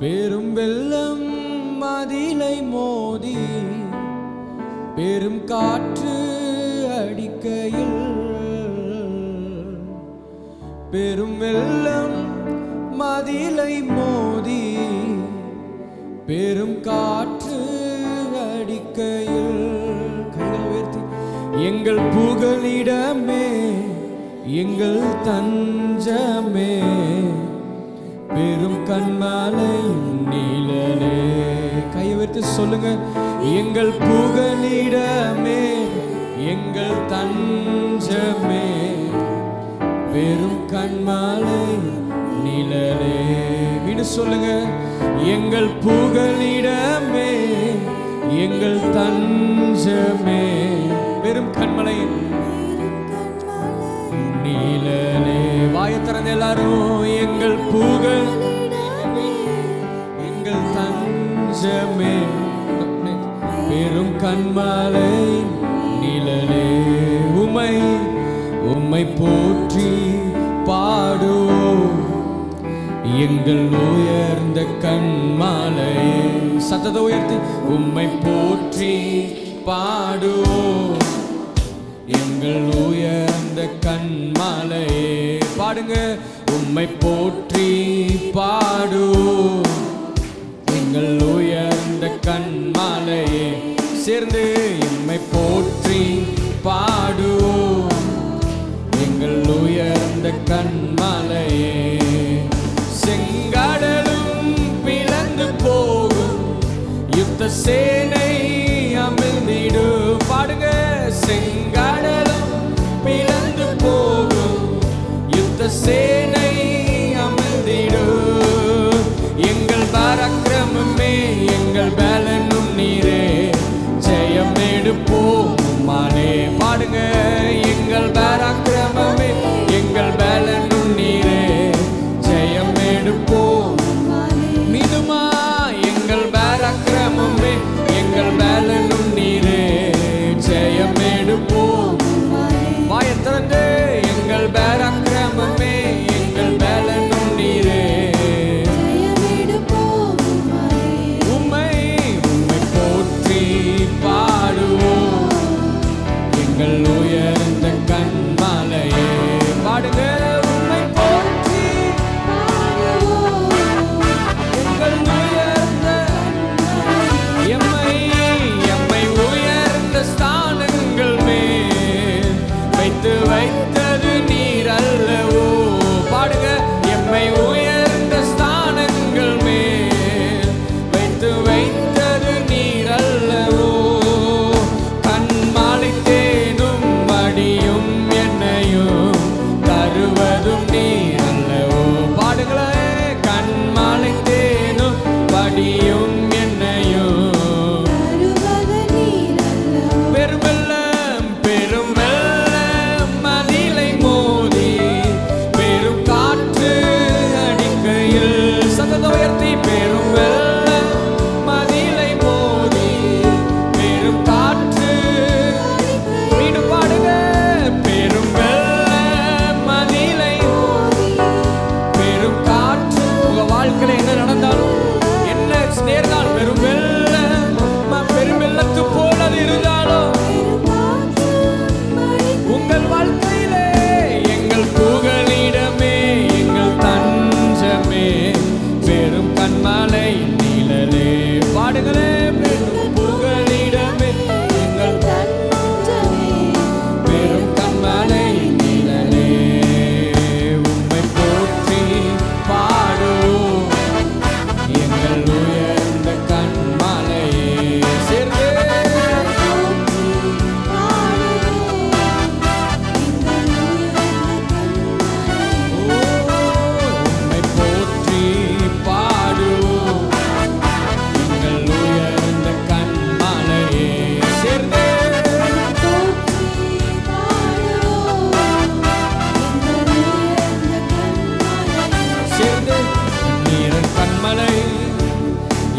பெரும் வெள்ளம் மதிலை மோதி பெரும் காற்று அடிக்கையில், பெரும் வெள்ளம் மதிலை மோதி பெரும் காற்று அடிக்கையில், கைகளை உயர்த்தி எங்கள் புகலிடமே எங்கள் தஞ்சமே பெரும் கன்மலை நீழலே. கையை உயர்த்தி சொல்லுங்க, எங்கள் புகலிடமே எங்கள் தஞ்சமே பெரும் கன்மலை நீழலே. மீண்டும் சொல்லுங்க, எங்கள் புகலிடமே எங்கள் தஞ்சமே பெரும் கன்மலை நீழலே. வாயை திறந்து எல்லாரும், எங்கள் புகலிடமே எங்கள் தஞ்சமே பெரும் கன்மலை நீழலே. உம்மை உம்மை போற்றி பாடுவோம் எங்கள் உயர்ந்த கன்மலையே. சத்தத்தை உயர்த்தி உம்மை போற்றி பாடுவோம் எங்கள் உயர்ந்த கன்மலையே. பாடுங்க, உம்மை போற்றி பாடுவோம் எங்கள் உயர்ந்த கன்மலையே. சேர்ந்து உம்மை போற்றி பாடுவோம் எங்கள் உயர்ந்த கன்மலையே. செங்கடலும் பிளந்து போகும் யுத்த சேனை அமிழ்ந்திடு. பாடுங்க, செங்கடலும் பிளந்து போகும் யுத்த சேனை அமிழ்ந்திடு. எங்கள் பராக்கிரமமே எங்கள் பலனும் நீரே ஜெயம் எடுப்போம் மானே. பாடுங்க, எங்கள் பராக்கிரமமே எங்கள் பலனும் நீரே ஜெயம் எடுப்போம். மீதுமா எங்கள் பராக்கிரமமே எங்கள் பலனும் நீரே ஜெயம் எடுப்போம். வாயை திறந்து, எங்கள் பராக்கிரமமே எங்கள் பலனும் நீரே உம்மை உம்மை போற்றி பாடுவோம் எங்கள் உயர்ந்த கன்மலையே. பாடுங்க, உம்மை போற்றி எங்கள் உயர்ந்த எம்மை எம்மை உயர்ந்த ஸ்தானங்கள் மேல் வைத்து வைத்தது நீர் அல்லவோ. பாடுங்க, எம்மை உயர்ந்த ஸ்தானங்கள் மேல் வைத்து வைத்தது நீர் அல்லவோ. கண்மாலை தேனும் மடியும் என்னையும் தருவதும் நீர் அல்லவோ. பாடுங்களே, கண்மாலை தேனும் படியும் என்னையும் பெருமெல்லம் பெருமெல்லம் மதிலை மோதி பெரும் காற்று அடிக்கையில். சத்தத்தை உயர்த்தி, பெருமெல்லம் மதிலை மோதி பெரும் காற்று. மீண்டும் பாடுங்க, பெருமெல்லம் மதிலை பெரும் காற்று. உங்க வாழ்க்கையில என்ன நடந்தாலும் என்ன நேர்ந்தாலும் பெருமெல்லத்து போல் அது இருந்தாலும் உங்கள் வாழ்க்கையிலே எங்கள் புகலிடமே எங்கள் தஞ்சமே பெரும் கன்மலை நீழலே. பாடுங்களே, பெரும் புகலிடமே எங்கள் பெரும் கன்மலை நீழலே. உம்மை போற்றி பாடுவோம் எங்கள் உயர்ந்த கன்மலையே. சேர்ந்து உம்மை போற்றி பாடுவோம் எங்கள் உயர்ந்த கன்மலையே. சேர்ந்து சேர்ந்து நீர் கன்மலை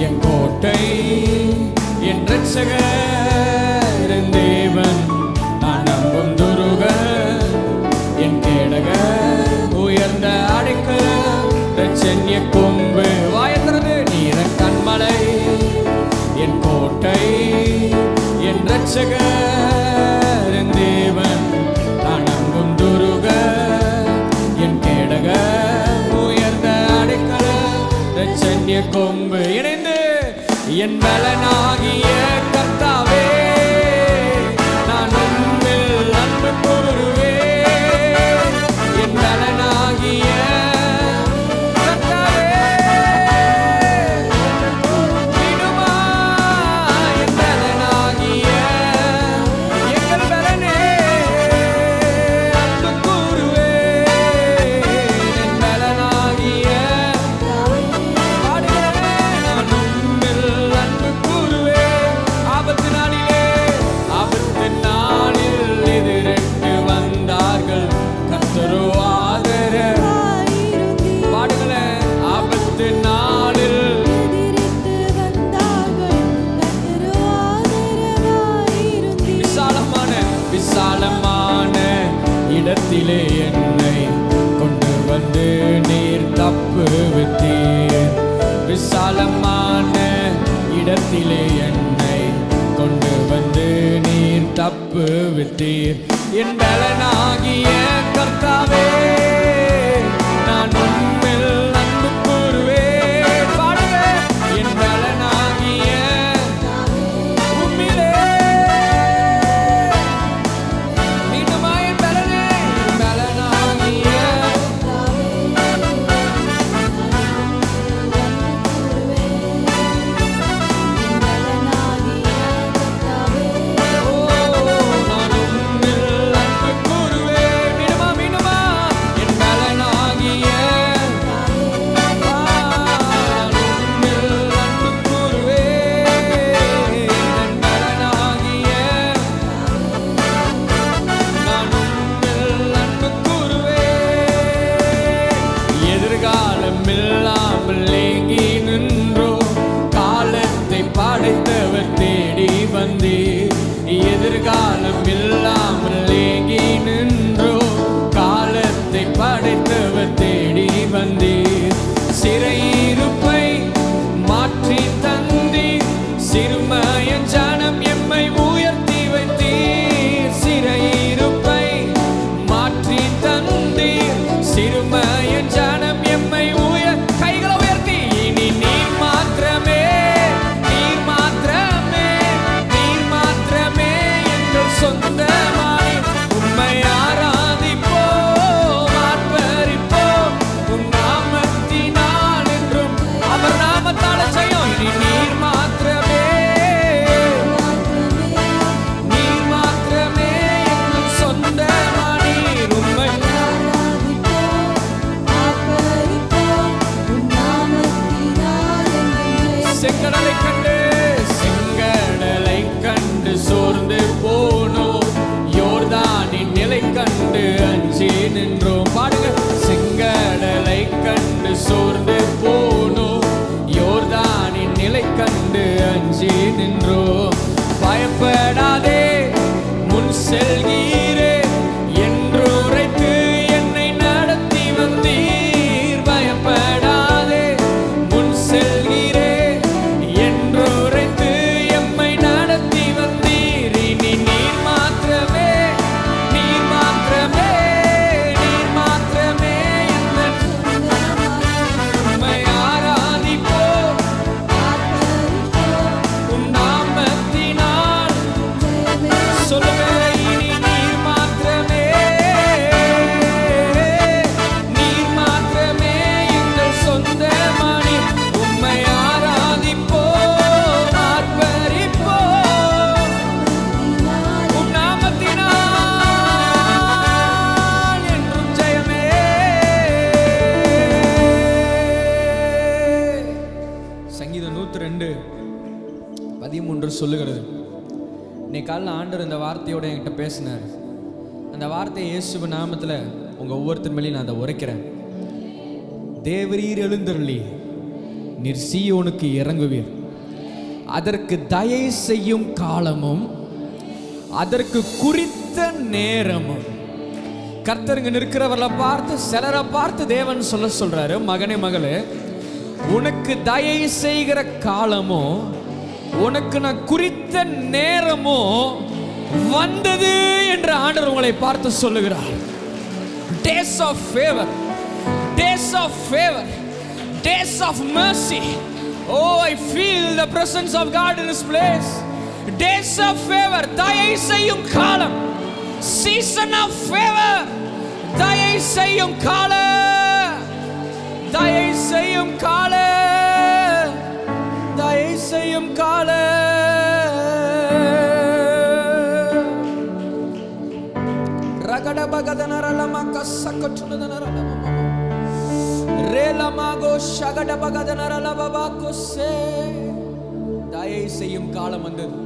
என் கோட்டை என் இரட்சகர் என் தேவன் நான் நம்பும் துருகர் என் கேடகர் உயர்ந்த அடைக்கலம் ரட்சண்ய கொம்பு. வாயை திறந்து, நீ இரட்சகர் என் தேவன் அணங்கும் துருக என் கேடக உயர்ந்த அடைக்கல இரட்சண்ய கொம்பு இணைந்து என் பலனாகிய கர்த்தாவே நான் உம்மில் அன்பு கூறுவேன் என் பலனாகிய இடத்திலே என்னை கொண்டு வந்து நீர் தப்புவித்தீர் விசாலமான இடத்திலே என்னை கொண்டு வந்து நீர் தப்புவித்தீர் என் பலனாகிய கர்த்தாவே நான் உம்மில் அன்பு கூறுவேன் பாடுங்க என் பலனாகிய உம்மிலே எதிர்காலம் இல்லாமல் ஏங்கி நின்றோ காலத்தை படைத்தவர் தேடி வந்தீர் சிறையிருப்பை மாற்றி தந்தீர் சிறுமையன் ஜனம் எம்மை உயர்த்தி வைத்தீர் சிறையிருப்பை மாற்றி தந்தீர் சிறுமையன் ஜனம் எம்மை கைகளை உயர்த்தி இனி நீர் மாத்திரமே சொந்தமாய் உம்மை ஆராதிப்போம் ஆர்ப்பரிப்போம் உம் நாமத்தினால் என்றும் அவர் நாமத்தால் செய்யும் இனி நீர் மாத்திரமே எங்கள் சொந்தமானீர் உம்மை செங்கடலை கண்டு சோர்ந்து போனோம் யோர்தானின் நிலை கண்டு அஞ்சி நின்றோம் பாடுங்க செங்கடலை கண்டு சோர்ந்து போனோம் யோர்தானின் நிலை கண்டு அஞ்சி நின்றோம் பயப்படாதே முன் செல்கிறே என்று உரைத்து என்னை நடத்தி வந்தீர் பயப்படாதே முன் செல்கிறே என்று உரைத்து சங்கீதம் 102:13 சொல்லுகிறது இன்னைக்கு காலையில் ஆண்டவர் இந்த வார்த்தையோட என்கிட்ட பேசினார் அந்த வார்த்தையை இயேசுவ நாமத்தில் உங்கள் ஒவ்வொருத்தர் மேலேயும் நான் அதை உரைக்கிறேன் தேவரீர் எழுந்தருளி நீர் சீயோனுக்கு இறங்குவீர் அதற்கு தயை செய்யும் காலமும் அதற்கு குறித்த நேரமும் கர்த்தருங்க நிற்கிறவர்களை பார்த்து சிலரை பார்த்து தேவன் சொல்றாரு மகனே மகளே உனக்கு தயை செய்கிற காலமோ உனக்கு நான் குறித்த நேரமோ வந்தது என்று ஆண்டவர் உங்களை பார்த்து சொல்லுகிறார். Days of favor, days of favor, days of mercy. Oh, I feel the presence of God in this place. Days of favor, தயை செய்யும் காலம். Season of favor, தயை செய்யும் காலம். தயை செய்யும் காலம். தயை செய்யும் காலம். ரகட பகதனரலமா கசக்கட்டுனதனரலமா ரேலமாகோ ஷகட பகதனரலபா கோசே. தயை செய்யும் காலம் வந்தது.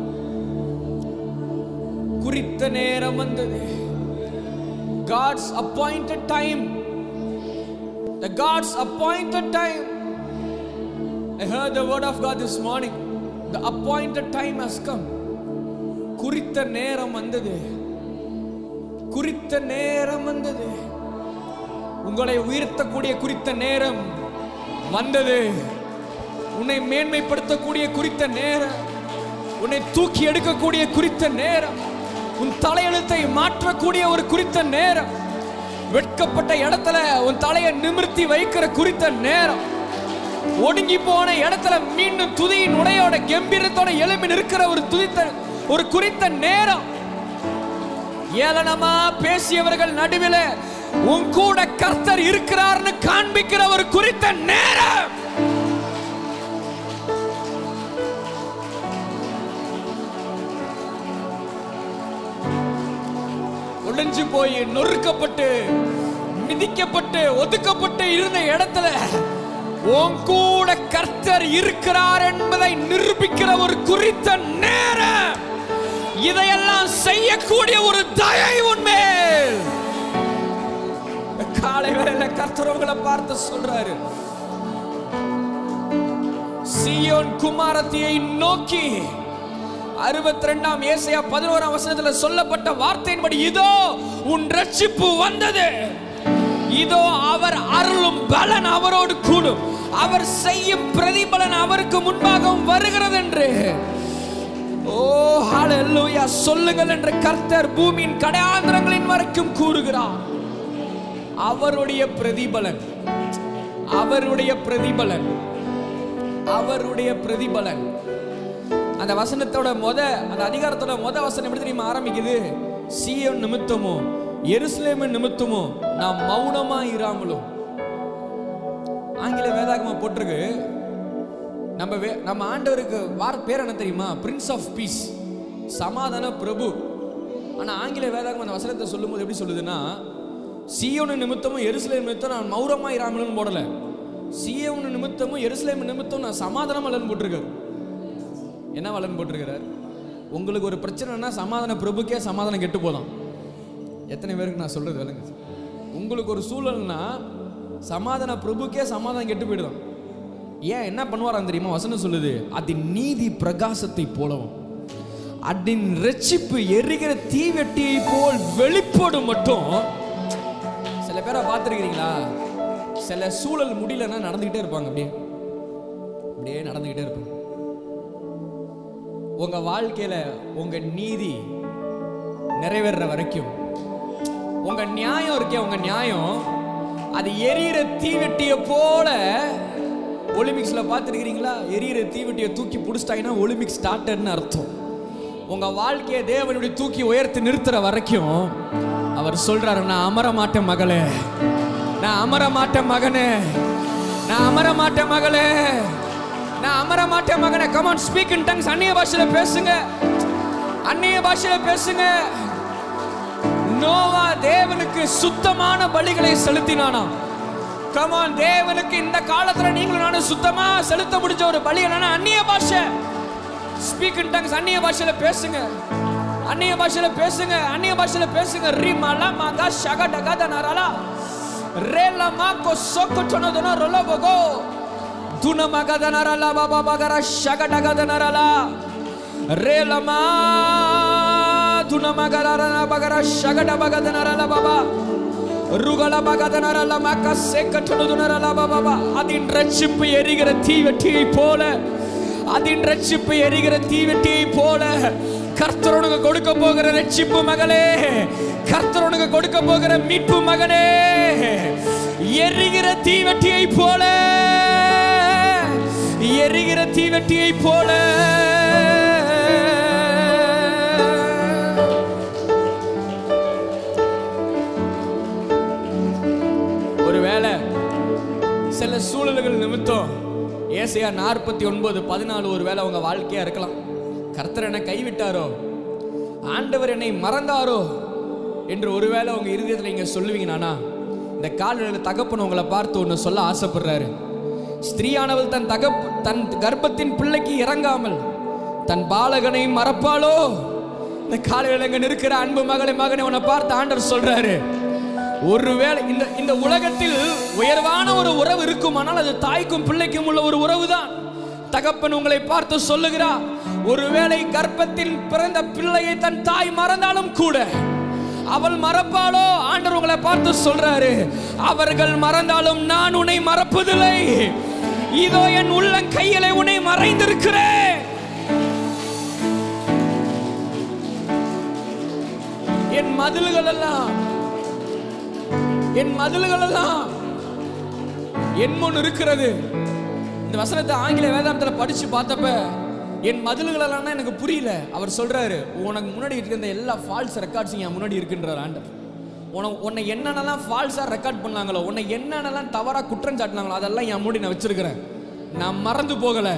குறித்த நேரம் வந்தது. God's appointed time. The God's appointed time. I heard the word of God this morning. The appointed time has come. குறித்த நேரம் வந்தது. குறித்த நேரம் வந்தது. உங்களை உயர்த்தக்கூடிய குறித்த நேரம் வந்தது. உன்னை மேன்மைப்படுத்தக்கூடிய குறித்த நேரம், உன்னை தூக்கி எடுக்கக்கூடிய குறித்த நேரம், உன் தலையெழுத்தை மாற்றக்கூடிய ஒரு குறித்த நேரம், வெட்கப்பட்ட இடத்துல உன் தலையை நிமிர்த்தி வைக்கிற குறித்த நேரம், ஒடுங்கி போன இடத்துல மீண்டும் துதியின் உடையோட கம்பீரத்தோட எழும்பி நிற்கிற ஒரு குறித்த நேரம். ஏளனமா பேசியவர்கள் நடுவில் உன் கூட கர்த்தர் இருக்கிறார்னு காண்பிக்கிற ஒரு குறித்த நேரம். உடைஞ்சு போய் நொறுக்கப்பட்டு மிதிக்கப்பட்டு ஒதுக்கப்பட்டு இருந்த இடத்துல உன் கூட கர்த்தர் இருக்கிறார் என்பதை நிரூபிக்கிற ஒரு குறித்த நேரம். இதையெல்லாம் செய்யக்கூடிய ஒரு தயை உன்மேல். காலை வேளையில கர்த்தர் உங்களை பார்த்து சொல்றாரு, சீயோன் குமாரத்தியை நோக்கி 62ஆம் ஏசாயா 11ஆம் வசனத்துல சொல்லப்பட்ட வார்த்தையின்படி இதோ உன் ரட்சிப்பு வந்தது, இதோ அவர் அருளும் பலன் அவரோடு கூடும், அவர் செய்யும் பிரதிபலன் அவருக்கு முன்பாகவும் வருகிறது என்று ஓ ஹalleluya சொல்லுங்கள் என்று கர்த்தர் பூமியின் கடையாந்திரங்களின் வரைக்கும் கூறுகிறார். அவருடைய பிரதிபலன், அவருடைய பிரதிபலன், அவருடைய பிரதிபலன். அந்த வசனத்தோட அந்த அதிகாரத்தோட வசனம் எப்படி தெரியுமா ஆரம்பிக்குது? சீயோன் நிமித்தமோ எருசலேமின் நெருசலேமோ நாம் மௌனமா இராமலும். ஆங்கில வேதாகமா போட்டிருக்கு. நம்ம ஆண்டவருக்கு பேர் என்ன தெரியுமா? பிரின்ஸ் ஆஃப் பீஸ், சமாதான பிரபு. ஆனா ஆங்கில வேதாகமா அந்த வசனத்தை சொல்லும் போது எப்படி சொல்லுதுன்னா, சீயோன் நிமித்தமும் எருசலேம் நிமித்தம் நான் மௌனமா இராமலும் போடல, சீயோன் நிமித்தமும் எருசலேம் நிமித்தம் நான் சமாதானம் வளர்ந்து போட்டிருக்காரு. என்ன வளர்ந்து போட்டிருக்கிறார்? உங்களுக்கு ஒரு பிரச்சனைனா சமாதான பிரபுக்கே சமாதானம் கெட்டு போதான். எத்தனை பேருக்கு நான் சொல்றது வேலைங்க? உங்களுக்கு ஒரு சூழல்னா சமாதான பிரபுக்கே சமாதானம் கெட்டு போயிடுதான். ஏன் என்ன பண்ணுவாராம் தெரியுமா? வசனம் சொல்லுது, அதன் நீதி பிரகாசத்தை போலவும் அதன் ரட்சிப்பு எரிகிற தீவெட்டியை போல் வெளிப்படும். மட்டும் சில பேரை பார்த்துருக்கிறீங்களா? சில சூழல் முடியலன்னா நடந்துகிட்டே இருப்பாங்க, அப்படியே நடந்துகிட்டே இருப்பாங்க. உங்க வாழ்க்கையில உங்க நீதி நிறைவேற வரைக்கும், உங்க நியாயம் இருக்கே, உங்க நியாயம் அது எரியிற தீவெட்டிய போல. ஒலிம்பிக்ஸ்ல பார்த்துருக்கிறீங்களா? எரியிற தீவெட்டியை தூக்கி பிடிச்சிட்டாங்கன்னா ஒலிம்பிக்ஸ் ஸ்டார்டட்னு அர்த்தம். உங்க வாழ்க்கையை தேவனுடைய தூக்கி உயர்த்தி நிறுத்துற வரைக்கும் அவர் சொல்றாரு, நான் அமர மாட்டேன் மகளே, நான் அமர மாட்டேன் மகனே, நான் அமர மாட்டேன் மகளே, நான் அமர மாட்டேன் மகனே. come on, speak in tongues. அந்நிய பாஷையில பேசுங்க, அந்நிய பாஷையில பேசுங்க. நோவா தேவனுக்கு சுத்தமான பலிகளை செலுத்தினானா? come on, தேவனுக்கு இந்த காலத்துல நீங்களும் நானும் சுத்தமா செலுத்த முடிஞ்ச ஒரு பலி என்னன்னா அந்நிய பாஷை. speak in tongues. அந்நிய பாஷையில பேசுங்க, அந்நிய பாஷையில பேசுங்க, அந்நிய பாஷையில பேசுங்க. ரிமலா மகா ஷகடகதனரலா ரேலமா கோசோகட்டனதன ரோலபகோ துனமகதனரலா பாபா பகரா ஷகடகதனரலா ரேலமா துனமகரரனா பகரா ஷகடபகதனரலா பாபா ருகலா பகதனரலா மகா சேகட்டனதனரலா பாபா. அதின் ரட்சிப்பு எரிகிற தீவெட்டியை போல, அதன் ரட்சிப்பு எரிகிற தீவெட்டியை போல கர்த்தர் உனக்கு கொடுக்க போகிற ரட்சிப்பு மகளே, கர்த்தர் உனக்கு கொடுக்க போகிற மீட்பு மகனே, எரிகிற தீவெட்டியை போல, எரிகிற தீவெட்டியை போல. ஒருவேளை சில சூழல்கள் நிமித்தம் ஏசாயா 49:14 ஒருவேளை உங்க வாழ்க்கையா இருக்கலாம். கர்த்தர் என்னை கைவிட்டாரோ, ஆண்டவர் என்னை மறந்தாரோ என்று ஒருவேளை உங்க இருதயத்தில் நீங்க சொல்லுவீங்கன்னா, இந்த காலையில் தகப்பன் உங்களை பார்த்து ஒன்று சொல்ல ஆசைப்படுறாரு. ஸ்திரீயானவள் தன் கர்ப்பத்தின் பிள்ளைக்கு இறங்காமல் தன் பாலகனை மறப்பாளோ? இந்த காலையில் எங்க இருக்கிற அன்பு மகனை உன்னை பார்த்து ஆண்டவர் சொல்றாரு, ஒருவேளை இந்த உலகத்தில் உயர்வான ஒரு உறவு இருக்குமானால் அது தாய்க்கும் பிள்ளைக்கும் உள்ள ஒரு உறவு தான். தகப்பன் உங்களை பார்த்து சொல்லுகிறார், ஒருவேளை கர்ப்பத்தில் பிறந்த பிள்ளையை தன் தாய் மறந்தாலும் கூட அவள் மறப்பாளோ? ஆண்டவர் உங்களை பார்த்து சொல்றாரு, அவர்கள் மறந்தாலும் நான் உன்னை மறப்பதில்லை. இதோ என் உள்ளங்கையிலே உன்னை மறைந்திருக்கிறேன். என் மதில்கள் எல்லாம் என் முன் இருக்கிறது. இந்த வசனத்தை ஆங்கில வேதாந்தத்தில் படிச்சு பார்த்தப்ப என் மதில்கள் எல்லாம் எனக்கு புரியல. அவர் சொல்றாரு, உனக்கு முன்னாடி இருக்கிற எல்லா ஃபால்ஸ் ரெக்கார்ட்ஸும் என் முன்னாடி இருக்குன்றார் ஆண்டவர். உன்னை என்னென்னலாம் ஃபால்ஸாக ரெக்கார்ட் பண்ணாங்களோ, உன்னை என்னென்னலாம் தவறாக குற்றம் சாட்டினாங்களோ அதெல்லாம் என் முன்னாடி நான் வச்சிருக்கிறேன். நான் மறந்து போகல.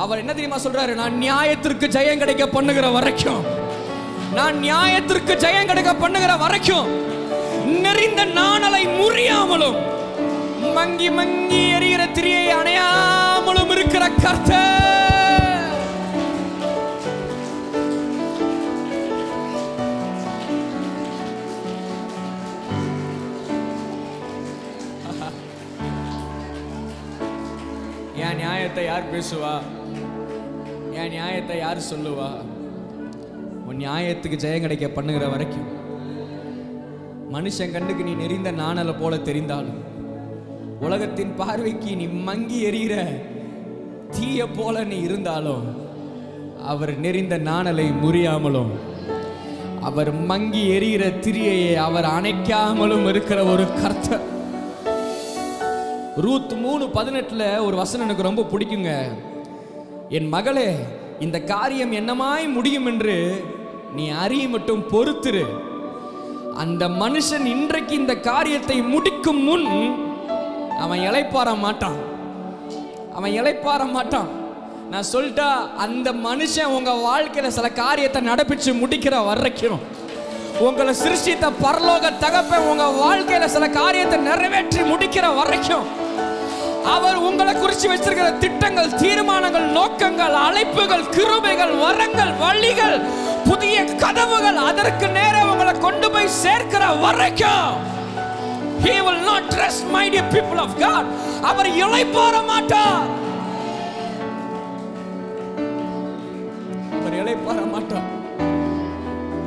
அவர் என்ன தெரியுமா சொல்றாரு, நான் நியாயத்திற்கு ஜெயம் கிடைக்க பண்ணுகிற வரைக்கும், நான் நியாயத்திற்கு ஜெயம் கிடைக்க பண்ணுகிற வரைக்கும் நெறிந்த நாணலை முறியாமலும் மங்கி மங்கி எரிகிற திரியை அணையாமலும் இருக்கிற கர்த்தர். என் நியாயத்தை யார் பேசுவா? என் நியாயத்தை யார் சொல்லுவா? உன் நியாயத்துக்கு ஜெயம் கிடைக்க பண்ணுகிற வரைக்கும் மனுஷன் கண்ணுக்கு நீ நெறிந்த நாணலை போல தெரிந்தாலும், உலகத்தின் பார்வைக்கு நீ மங்கி எரிகிற தீய போல நீ இருந்தாலும், அவர் நெறிந்த நாணலை முறியாமலும் அவர் மங்கி எரிகிற திரியை அவர் அணைக்காமலும் இருக்கிற ஒரு கர்த்தர். ரூத் 3:18 ஒரு வசனம் எனக்கு ரொம்ப பிடிக்குங்க. என் மகளே, இந்த காரியம் என்னமாய் முடியும் என்று நீ அறிய மட்டும் பொறுத்திரு. அந்த மனுஷன் இன்றைக்கு இந்த காரியத்தை முடிக்கும் முன் அவன் இளைப்பாற மாட்டான். நான் சொல்லிட்டா, அந்த மனுஷன் உங்க வாழ்க்கையில சில காரியத்தை நடப்பிச்சு முடிக்கிற வரைக்கும், உங்களை சிருஷ்டித்த பரலோக தகப்பன் உங்க வாழ்க்கையில சில காரியத்தை நிறைவேற்றி முடிக்கிற வரைக்கும், அவர் உங்களை குறித்து வச்சிருக்கிற திட்டங்கள், தீர்மானங்கள், நோக்கங்கள், அழைப்புகள், கிருபைகள், வரங்கள், வழிகள், புதிய கதவுகள் அதற்கு நேரே உங்களை கொண்டு போய் சேர்க்கிற வரைக்கும் He will not rest, my dear people of God. அவர் இளைப்பாற மாட்டார்.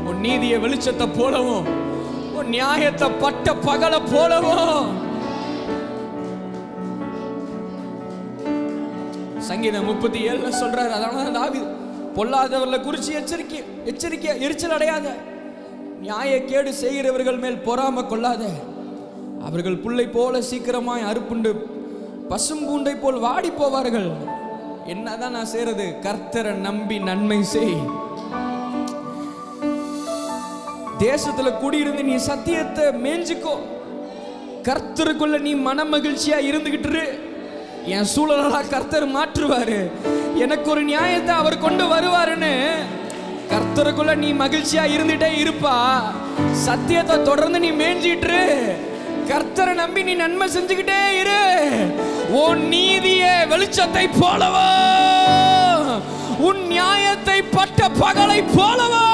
உன் நீதிய வெளிச்சத்தை போலவும், உன் நியாயத்தை பட்ட பகல போலவும். சங்கீதம் 37 சொல்றாரு, அதனால தாவீது பொல்லாதவர்களை குறித்து எச்சரிக்கை எரிச்சல் அடையாத, நியாயக்கேடு செய்கிறவர்கள் மேல் பொறாம கொள்ளாத. அவர்கள் புல்லை போல சீக்கிரமாய் அறுப்புண்டு பசும்பூண்டை போல் வாடி போவார்கள். என்னதான் நான் செய்யறது? கர்த்தரை நம்பி நன்மை செய். தேசத்துல குடியிருந்து நீ சத்தியத்தை மேஞ்சிக்கோ. கர்த்தருக்குள்ள நீ மன மகிழ்ச்சியா இருந்துகிட்டு, என் சூழலெல்லாம் கர்த்தர் மாற்றுவாரு, எனக்கு ஒரு நியாயத்தை அவர் கொண்டு வருவாருன்னு கர்த்தருக்குள்ள நீ மகிழ்ச்சியா இருந்துட்டே இருப்பா. சத்தியத்தை தொடர்ந்து நீ மேஞ்சிட்டு கர்த்தரை நம்பி நீ நன்மை செஞ்சுக்கிட்டே இரு. உன் நீதியே வெளிச்சத்தை போலவோ, உன் நியாயத்தை பட்ட பகலை போலவோ.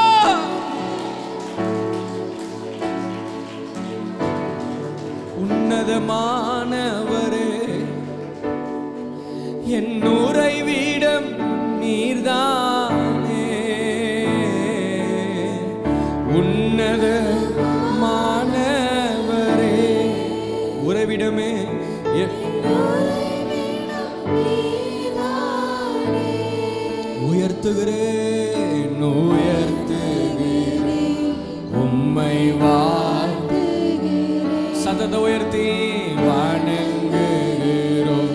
உன்னதமானவரே, என் உறைவிடம் நீர்தானே. உன்னதமானவரே, உறைவிடமே உயர்த்துகிறேன் உயர்த்துகிறேன் உம்மை வாழ்த்துகிறேன். சத்தத்தை உயர்த்தி வணங்குகிறோம்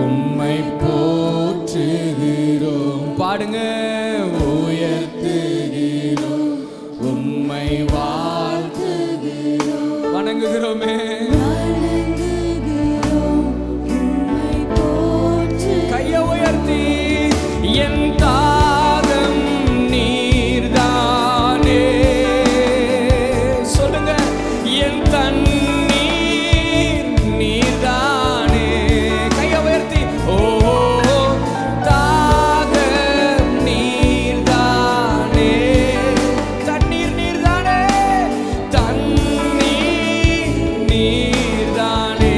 உம்மை போற்றுகிறோம். பாடுங்க. உயர்த்துகிறோம் உம்மை வாழ்த்துகிறோம் வணங்குகிறோமே. கையை உயர்த்தி என் தாகம் நீர்தானே சொல்லுங்க. என் தண்ணீர் நீர்தானே. கையை உயர்த்தி ஓ தாகம் நீர்தானே. தண்ணீர் நீர்தானே. தண்ணீர் நீர்தானே.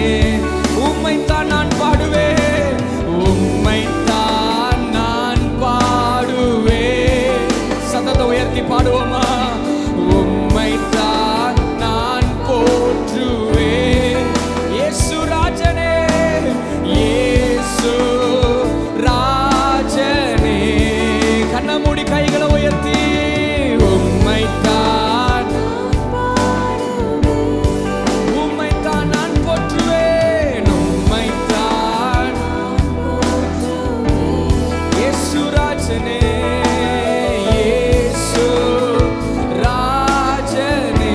உம்மைத்தான் நான் பாடுவேன் உம்மைத்தான் நான் பாடுவேன். சத்தத்தை உயர்த்தி பாடுவோமா. உம்மைத்தான் நான் போற்றுவேன். இயேசு ராஜனே இயேசு ராஜனே. கண்ணை மூடி கைகளை உயர்த்தி உம்மைத்தான் உம்மைத்தான் நான் போற்றுவேன். உம்மைத்தான் இயேசு ராஜனே இயேசு ராஜனே.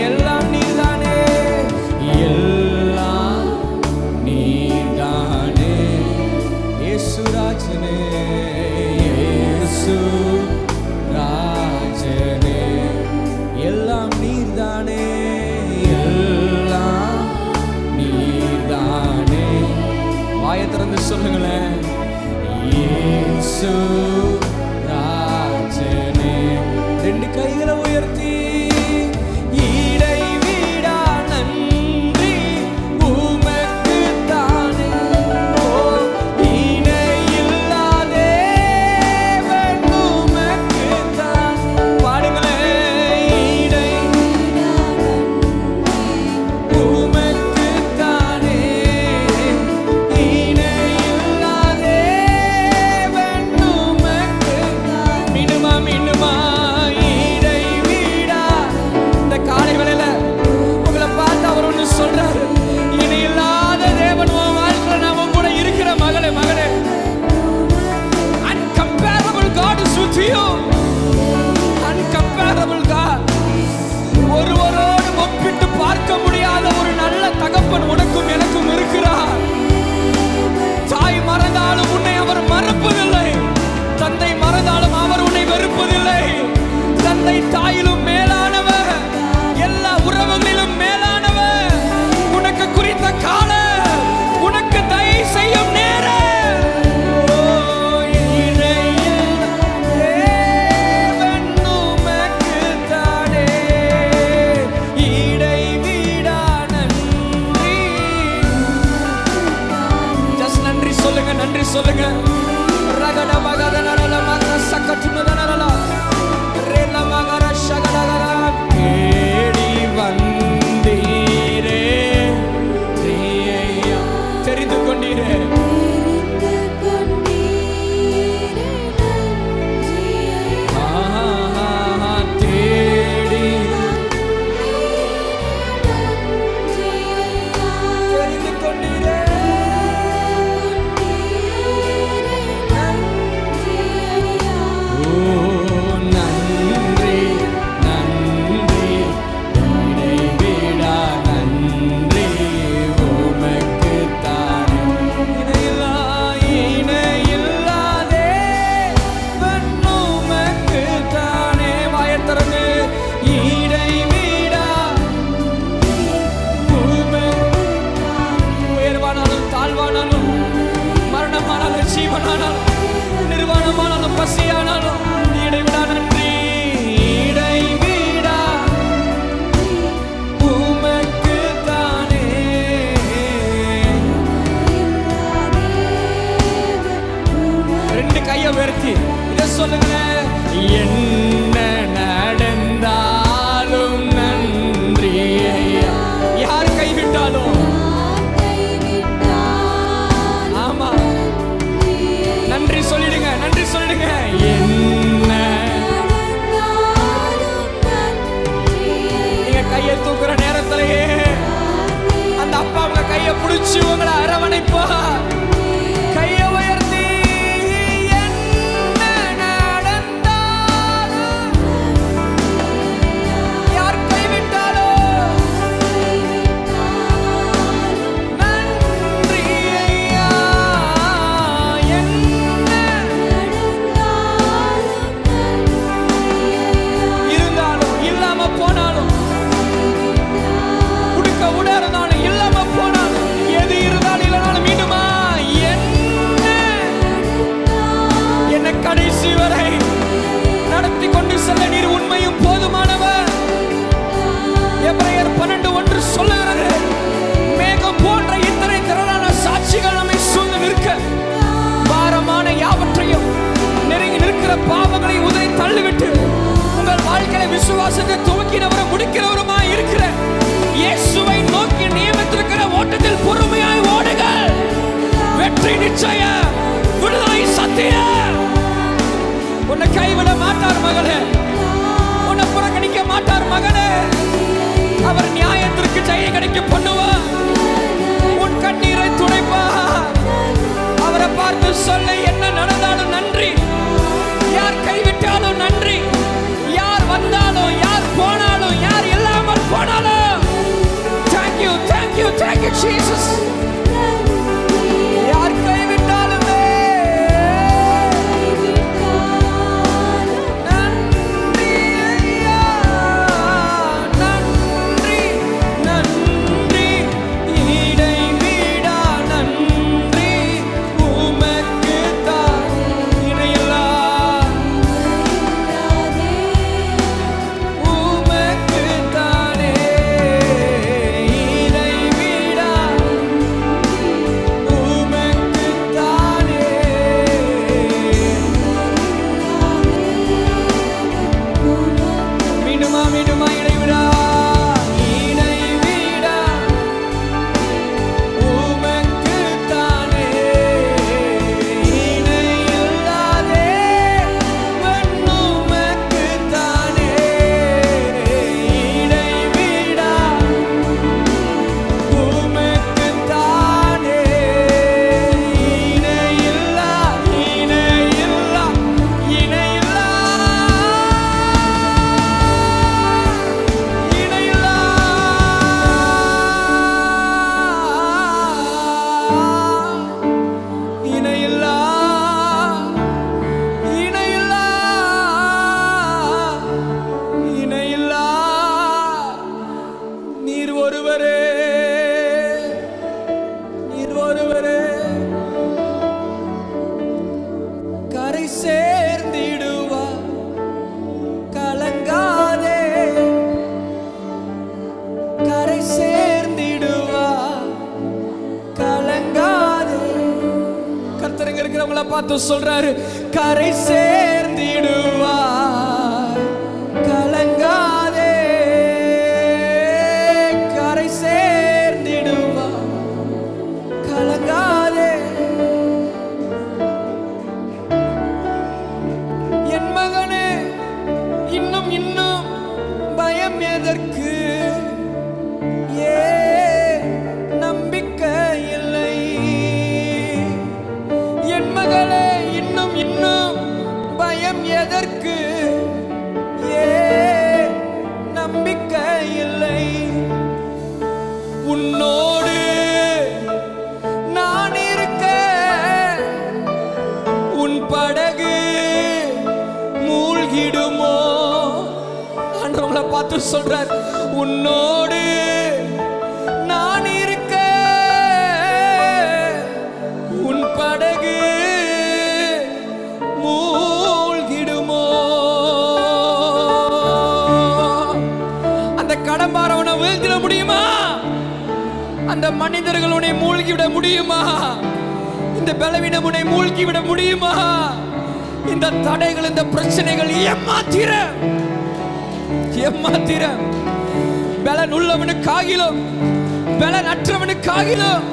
எல்லாம் நீர்தானே எல்லாம் நீர்தானே. இயேசு ராஜனே இயேசு ராஜனே. எல்லாம் நீர்தானே எல்லாம் நீர்தானே. வாயை திறந்து சொல்லுங்களேன். இயேசு ராஜனே. ரெண்டு கைகளை உயர்த்தி ஈடை வீடா நன்றி உமக்கு தானே. ஓ இணையில்லா தேவன் உமக்கு தான். பாடுங்களேன். ஈடை உமக்கு தானே. இணையில்லா தேவன் உமக்கு தான். மீண்டுமா மீண்டுமா. ஈடை வீடா. இந்த காலை வேளையில உங்களை பார்த்து அவர் ஒன்று சொல்றாரு. இனி இல்லாத தேவன் உன் வாழ்க்கையில நாம கூட இருக்கிற மகளே மகளே. Uncomparable God is with you. Uncomparable God. ஒருவரோடு ஒப்பிட்டு பார்க்க முடியாத ஒரு நல்ல தகப்பன் உனக்கும் எனக்கும் இருக்கிறார். தாய் மறந்தாலும் உன்னை அவர் மறப்பதில்லை. தந்தை மறந்தாலும் அவர் உன்னை வெறுப்பதில்லை. தந்தை தாயிலும் மேலானவர். எல்லா உறவுகளிலும் மேலானவர். உனக்கு குறித்த கால உனக்கு தயை செய்யும் நேரம். ஓ, இணையில் தேவன் உமக்கு தானே. ஈடை வீடா நன்றி. Just நன்றி சொல்லுங்க நன்றி சொல்லுங்க. ரகட மகத நரல மக சக்கட்டுமத நரல ரேல மகர ஷகடகர. தேடி வந்தீரே ஸ்ரீயா. தெரிந்து கொண்டீரே தேடி தெரிந்து கொண்டீரே. ஓ நன்றி நன்றி இணை வீடா நன்றி உமக்கு தானே. இணையில்லா இணையில்லா தேவன் உமக்கு தானே. வாயைத் திறந்து ஈடை வீடா உயர்வானாலும் தாழ்வானாலும் மரணமானாலும் ஜீவனானாலும் நிர்வாணமானாலும் பசியானாலும் இடைவிடா நன்றி. இடை வீடா உமக்கு தானே. ரெண்டு கையை உயர்த்தி இதை சொல்லுங்களேன். என்ன நடந்தாலும் நன்றி ஐயா. யார் கைவிட்டாலும் ஆமா நன்றி சொல்லிடுங்க நன்றி சொல்லிடுங்க. வாழ்க்கையில விசுவாசத்தை துவக்கினவரும் முடிக்கிறவருமாய் இருக்கிற இயேசுவை நோக்கி நியமித்திருக்கிற ஓட்டத்தில் பொறுமையாய் ஓடுங்கள். வெற்றி நிச்சயம், விடுதலை சத்தியம். உன்னை கைவிட மாட்டார் மகளே, உன்னை புறக்கணிக்க மாட்டார் மகனே. அவர் நியாயத்திற்கு ஜெயம் கிடைக்க பண்ணுவார். உன் கண்ணீரை துடைப்பார். அவரை பார்த்து சொல்ல, என்ன நடந்தாலும் நன்றி, யார் கைவிட்டாலும் நன்றி, யார் வந்தாலும் யார் போனாலும் யார் இல்லாமல் போனாலும் thank you, thank you, thank you Jesus. யார் கைவிட்டாலுமே நன்றி ஐயா, நன்றி நன்றி இடைவிடா நன்றி உமக்கு தான் இணையில்லா உமக்கு தானே இடைவிடா உமக்கு தானே மீண்டுமா மீண்டுமா இடைவிடா இடைவிடா உமக்கு தானே இணையில்லாதே உமக்கு தானே இடைவிடா உமக்கு தானே இணையில்லா இணையில்லா இணையில்லா இணையில்லா இணையில்லா இணையில்லா இணையில்லா நீர் ஒருவரே, நீர் ஒருவரே. கரை சேர்ந்திடுவா கலங்காதே, கரை சேர்ந்திடுவா கலங்காதே. கர்த்தருங்க இருக்கிறவங்கள பார்த்து சொல்றாரு, கரை சேர்ந்திடுவா கலங்காதே, கரை சேர்ந்திடுவா கலங்காதே. என் மகனே, இன்னும் இன்னும் பயம் எதற்கு? நம்பிக்கை இல்லை. என் மகளே, இன்னும் இன்னும் பயம் எதற்கு? நம்பிக்கை இல்லை. உன்னோடு நான் இருக்க உன் படகு மூழ்கிடுமோ? ஆண்டவரை பார்த்து சொல்றார், உன்னோடு நான் இருக்க உன் படகு மூழ்கிடுமோ? அந்த கடம்பாரவனை வீழ்த்திட முடியுமா? அந்த மனிதர்கள் உன்னை மூழ்கிவிட முடியுமா? இந்த பலவீனம் உன்னை மூழ்கிவிட முடியுமா? இந்த தடைகள், இந்த பிரச்சனைகள் ஏமாத்திரம் ஏமாத்திரம். பலன் உள்ளவனுக்காகிலும் பலன் அற்றவனுக்காகிலும்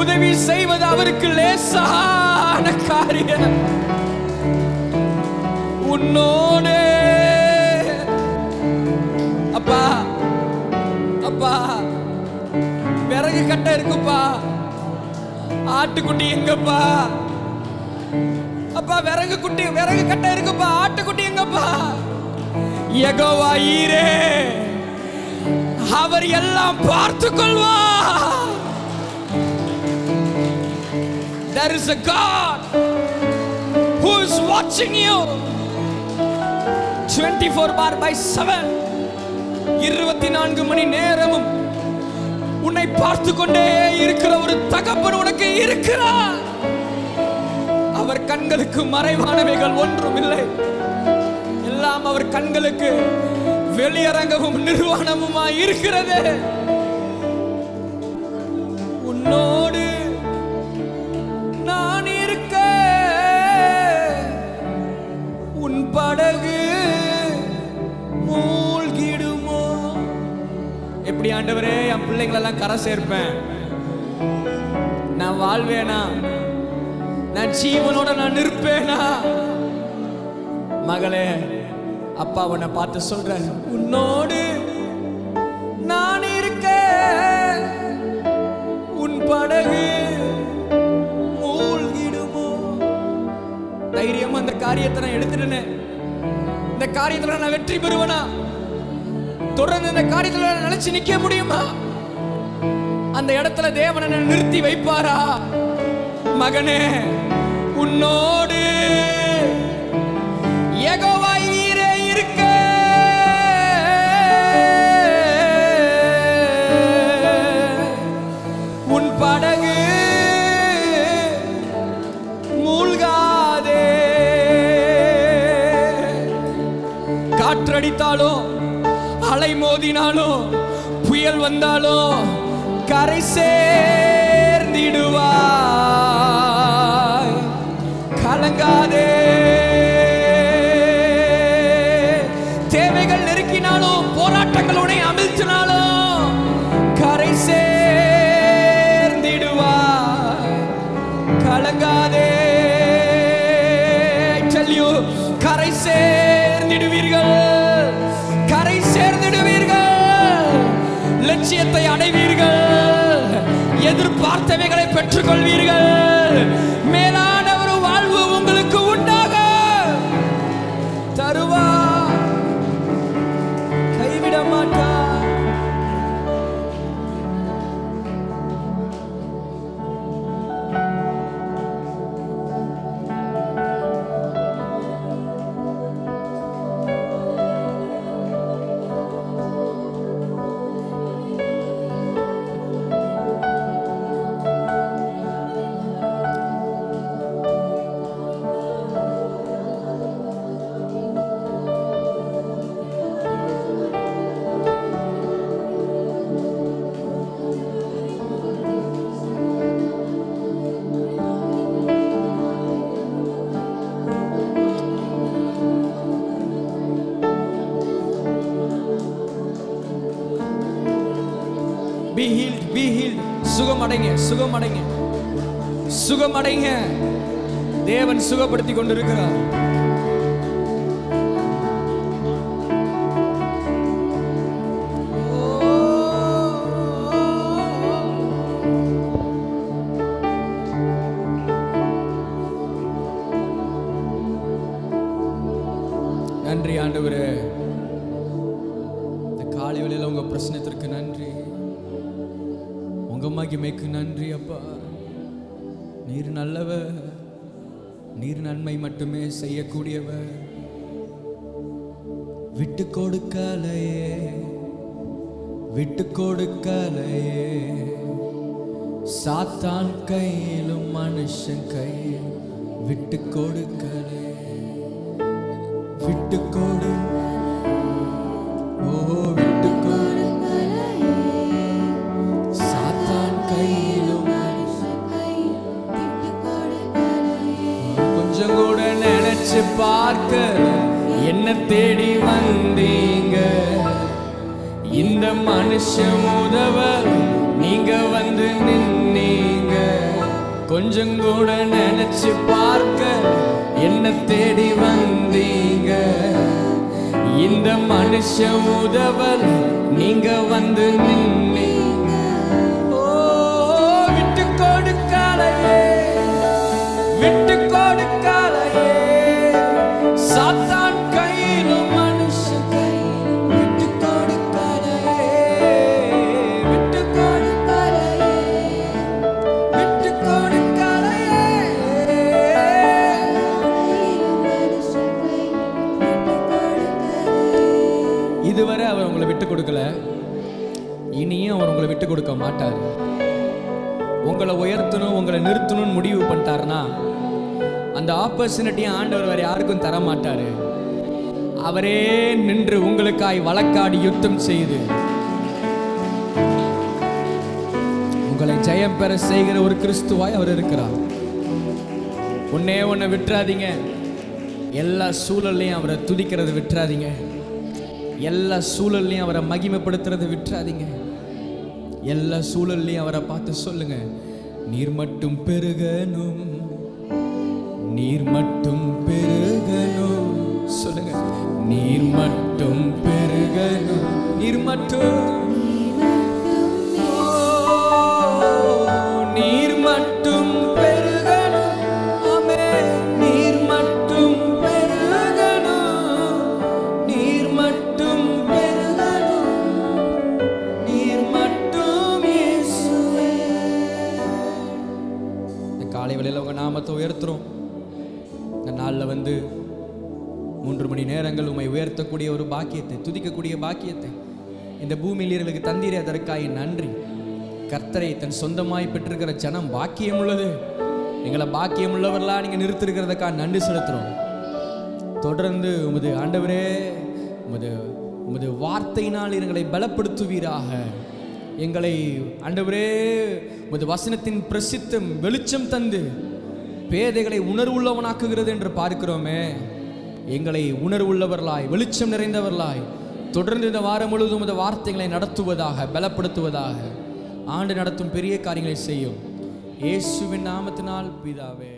உதவி செய்வது அவருக்கு லேசான காரியம். உன்னோடு அப்பா, அப்பா விறகு கட்டை இருக்குப்பா, ஆட்டுக்குட்டி எங்கப்பா? அப்பா விறகு கட்டை இருக்குப்பா, ஆட்டுக்குட்டி எங்கப்பா? யெகோவா ஈரே, அவர் எல்லாம் பார்த்துக் கொள்வார். There is a God who is watching you 24/7. 24 மணி நேரமும் உன்னை பார்த்து கொண்டே இருக்கிற ஒரு தகப்பன் உனக்கு இருக்கிறார். அவர் கண்களுக்கு மறைவானவைகள் ஒன்றும் இல்லை. எல்லாம் அவர் கண்களுக்கு வெளியரங்கமும் நிர்வாணமுமாய் இருக்கிறது. உன்னோடு நான் இருக்க உன் படகு பிள்ளைங்களெல்லாம் கரை சேர்ப்பேன். நான் வாழ்வேனா? நான் ஜீவனோட நான் நிற்பேனா? மகளே, அப்பா உன்னை பார்த்து சொல்றேன், உன்னோடு நான் இருக்க. உன் படகு மூழ்கிடுமோ? தைரியமா அந்த காரியத்தை நான் எடுத்துட்டேன். இந்த காரியத்துல நான் வெற்றி பெறுவேனா? தொடர்ந்து இந்த காரியத்துல நான் நினைச்சு நிக்க முடியுமா? அந்த இடத்துல தேவன் என்னை நிறுத்தி வைப்பாரா? மகனே, உன்னோடு யெகோவா ஈரே இருக்க. உன் படகு மூழ்காதே. காற்றடித்தாலும், அலை மோதினாலும், புயல் வந்தாலும் கரை சேர்ந்திடுவாய். கலங்காதே. தேவைகள் நெருக்கினாலும், போராட்டங்கள் உன்னை அமிழ்த்தினாலும் கரை சேர்ந்திடுவாய். கலங்காதே. சொல்லியோ, கரை சேர்ந்திடுவீர்கள். கரை சேர்ந்திடுவீர்கள். லட்சியத்தை அடைவீர்கள். எதிர்பார்த்தவைகளை பெற்றுக் கொள்வீர்கள். மேலான ஒரு வாழ்வு உங்களுக்கு உண்டாக தருவா. கைவிட மாட்டா. Be healed, be healed. சுகமடைங்க, சுகமடைங்க, சுகமடைங்க. தேவன் சுகப்படுத்தி கொண்டிருக்கிறார். நன்றி ஆண்டவரே. இந்த காலை வேளையில உங்க பிரச்சனைக்கு நன்றி. உங்க மகிமைக்கு நன்றி அப்பா. நீர் நல்லவர். நீர் நன்மை மட்டுமே செய்யக்கூடியவர். விட்டு கொடுக்கலையே, விட்டு கொடுக்கலையே. சாத்தான் கையிலும் மனுஷன் கையிலும் விட்டு கொடுக்கலையே. விட்டு கொடு, ஓ விட்டு கொடு. சாத்தான் கையிலும் கொஞ்சம் கூட நினைச்சு பார்க்க என்ன தேடி வந்தீங்க. இந்த மனுஷன் உதவ நீங்க வந்து நின்னீங்க. கொஞ்சம் கூட நினைச்சு பார்க்க என்ன தேடி வந்தீங்க. இந்த மனுஷன் உதவ நீங்க வந்து நின்னீங்க. ஓ விட்டு கொடுக்கலையே, விட்டு கொடுக்கலையே. சாத்தான் கையிலும் மனுஷன் கையிலும் விட்டு கொடுக்கலையே, விட்டு கொடுக்கலையே, விட்டு கொடுக்கலையே. இதுவரை அவர் உங்களை விட்டு கொடுக்கல, இனியும் அவர் உங்களை விட்டு கொடுக்க மாட்டார். உங்களை உயர்த்தணும், உங்களை நிறுத்தணும்னு முடிவு பண்ணிட்டாருன்னா அந்த ஆப்பர்ச்சுனிட்டியை ஆண்டவர் வேற யாருக்கும் தர மாட்டாரு. அவரே நின்று உங்களுக்காய் வழக்காடி யுத்தம் செய்து உங்களை ஜெயம் பெற செய்கிற ஒரு கிறிஸ்துவாய் அவர் இருக்கிறார். உன்னை விட்டுறாதீங்க. எல்லா சூழல்லையும் அவரை துதிக்கிறத விட்டுறாதீங்க. எல்லா சூழல்லையும் அவரை மகிமைப்படுத்துறதை விட்டுறாதீங்க. எல்லா சூழல்லையும் அவரை பார்த்து சொல்லுங்க, நீர் மட்டும் பெருகணும், நீர் மட்டும் பெருகணும். சொல்லுங்க, நீர் மட்டும் பெருகணும், நீர் மட்டும், நீர் மட்டும் பெருகணும். ஆமென். நீர் மட்டும் பெருகணும், நீர் மட்டும் பெருகணும், நீர் மட்டும் இயேசுவே. இந்த காலை வேளையில உங்க நாமத்தை உயர்த்துறோம். இந்த நாளில் 3 மணி நேரங்கள் உம்மை உயர்த்தக்கூடிய ஒரு பாக்கியத்தை, துதிக்கக்கூடிய பாக்கியத்தை இந்த பூமியில் எங்களுக்கு தந்தீரே, அதற்காக நன்றி. கர்த்தரை தன் சொந்தமாய் பெற்றிருக்கிற ஜனம் பாக்கியம் உள்ளது. எங்களை பாக்கியம் உள்ளவர்களா நீங்க நிறுத்திருக்கிறதுக்காக நன்றி செலுத்துறோம். தொடர்ந்து உமது ஆண்டவரே, உமது வார்த்தையினால் எங்களை பலப்படுத்துவீராக. எங்களை ஆண்டவரே உமது வசனத்தின் பிரசித்தம் வெளிச்சம் தந்து பேதைகளை உணர்வுள்ளவனாக்குகிறது என்று பார்க்கிறோமே. எங்களை உணர்வுள்ளவர்களாய், வெளிச்சம் நிறைந்தவர்களாய் தொடர்ந்து இந்த வாரம் முழுவதும் இந்த வார்த்தைகளை நடத்துவதாக, பலப்படுத்துவதாக ஆண்டு நடத்தும் பெரிய காரியங்களை செய்யும். இயேசுவின் நாமத்தினால் பிதாவே.